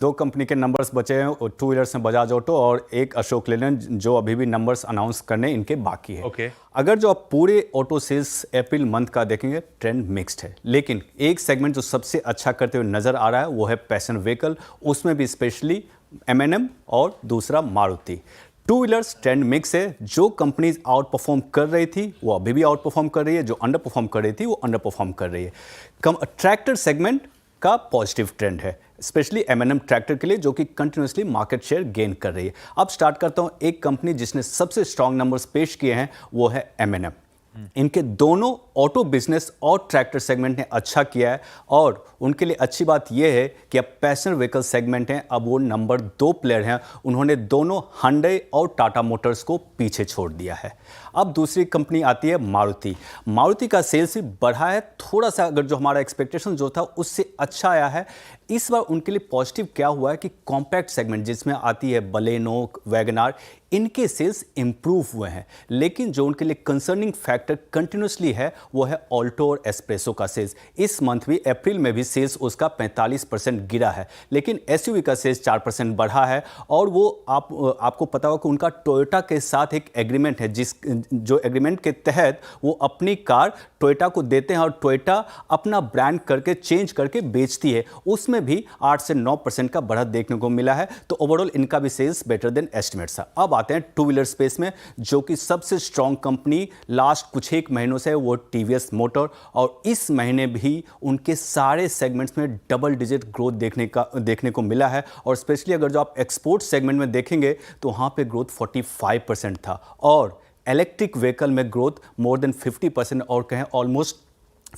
दो कंपनी के नंबर्स बचे हैं, टू व्हीलर्स में बजाज ऑटो और एक अशोक लेलैंड, जो अभी भी नंबर्स अनाउंस करने इनके बाकी है। अगर जो आप पूरे ऑटो सेल्स अप्रैल मंथ का देखेंगे, ट्रेंड मिक्स्ड है, लेकिन एक सेगमेंट जो सबसे अच्छा करते हुए नजर आ रहा है वो है पैसेंजर व्हीकल, उसमें भी स्पेशली M&M और दूसरा Maruti. Two wheelers trend mix है, जो कंपनीज आउट परफॉर्म कर रही थी वो अभी भी आउट परफॉर्म कर रही है, जो अंडर परफॉर्म कर रही थी वो अंडर परफॉर्म कर रही है। ट्रैक्टर सेगमेंट का पॉजिटिव ट्रेंड है, स्पेशली M&M ट्रैक्टर के लिए, जो कि कंटिन्यूसली मार्केट शेयर गेन कर रही है। अब स्टार्ट करता हूं, एक कंपनी जिसने सबसे स्ट्रांग नंबर्स पेश किए हैं वो है M&M। इनके दोनों ऑटो बिजनेस और ट्रैक्टर सेगमेंट ने अच्छा किया है, और उनके लिए अच्छी बात यह है कि अब पैसेंजर व्हीकल सेगमेंट हैं, अब वो नंबर 2 प्लेयर हैं। उन्होंने दोनों Hyundai और टाटा मोटर्स को पीछे छोड़ दिया है। अब दूसरी कंपनी आती है मारुति। मारुति का सेल्स भी बढ़ा है थोड़ा सा, अगर जो हमारा एक्सपेक्टेशन जो था उससे अच्छा आया है। इस बार उनके लिए पॉजिटिव क्या हुआ है कि कॉम्पैक्ट सेगमेंट जिसमें आती है बलेनो, वैगनार, इनके सेल्स इंप्रूव हुए हैं। लेकिन जो उनके लिए कंसर्निंग फैक्टर कंटिन्यूसली है वो है ऑल्टो और एस्प्रेसो का सेल्स। इस मंथ भी, अप्रैल में भी सेल्स उसका 45% गिरा है, लेकिन एसयूवी का सेल्स 4% बढ़ा है। और वो आपको पता होगा कि उनका टोयोटा के साथ एक एग्रीमेंट है, जो एग्रीमेंट के तहत वो अपनी कार टोयोटा को देते हैं और टोयोटा अपना ब्रांड करके चेंज करके बेचती है। उसमें भी 8 से 9% का बढ़त देखने को मिला है। तो ओवरऑल इनका भी सेल्स बेटर देन एस्टिमेट्स है। अब आते हैं टू व्हीलर स्पेस में, जो कि सबसे स्ट्रॉन्ग कंपनी लास्ट कुछ एक महीनों से है वो टीवीएस मोटर, और इस महीने भी उनके सारे सेगमेंट्स में डबल डिजिट ग्रोथ देखने को मिला है। और स्पेशली अगर जो आप एक्सपोर्ट सेगमेंट में देखेंगे तो वहां पे ग्रोथ 45% था, और इलेक्ट्रिक व्हीकल में ग्रोथ मोर देन 50% और कहें ऑलमोस्ट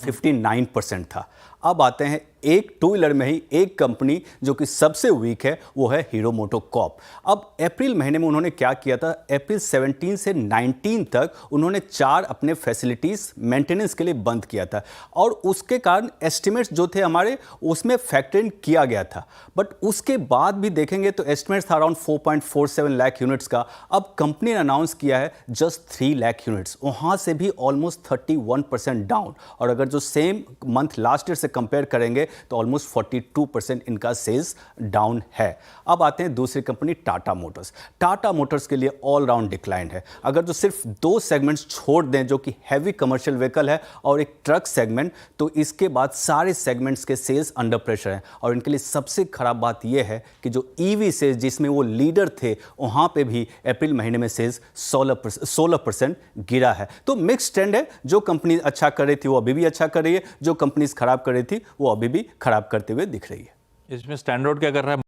59% था। अब आते हैं एक टू व्हीलर में ही एक कंपनी जो कि सबसे वीक है, वो है हीरो मोटोकॉर्प। अब अप्रैल महीने में उन्होंने क्या किया था, अप्रैल 17 से 19 तक उन्होंने 4 अपने फैसिलिटीज मेंटेनेंस के लिए बंद किया था, और उसके कारण एस्टिमेट्स जो थे हमारे उसमें फैक्टर इन किया गया था। बट उसके बाद भी देखेंगे तो एस्टिमेट्स था अराउंड 4.47 लाख यूनिट्स का। अब कंपनी ने अनाउंस किया है जस्ट 3 लाख यूनिट्स, वहां से भी ऑलमोस्ट 31% डाउन। और अगर जो सेम मंथ लास्ट ईयर से कंपेयर करेंगे तो ऑलमोस्ट 42% इनका सेल्स डाउन है। अब आते हैं दूसरी company Tata Motors. Tata Motors के लिए ऑल राउंड डिक्लाइन है। अगर जो सिर्फ 2 सेगमेंट्स छोड़ दें, जो कि हैवी कमर्शियल व्हीकल है और एक ट्रक सेगमेंट, तो इसके बाद सारे सेगमेंट्स के सेल्स अंडर प्रेशर हैं। और इनके लिए सबसे खराब बात यह है कि जो ईवी सेल्स जिसमें वो लीडर थे, वहां पे भी अप्रैल महीने में सेल्स 16% गिरा है। तो मिक्स ट्रेंड है, जो कंपनी अच्छा कर रही थी वो अभी भी अच्छा कर रही है, जो कंपनीज खराब कर रही थी वो अभी भी खराब करते हुए दिख रही है। इसमें स्टैंड आउट क्या कर रहा है?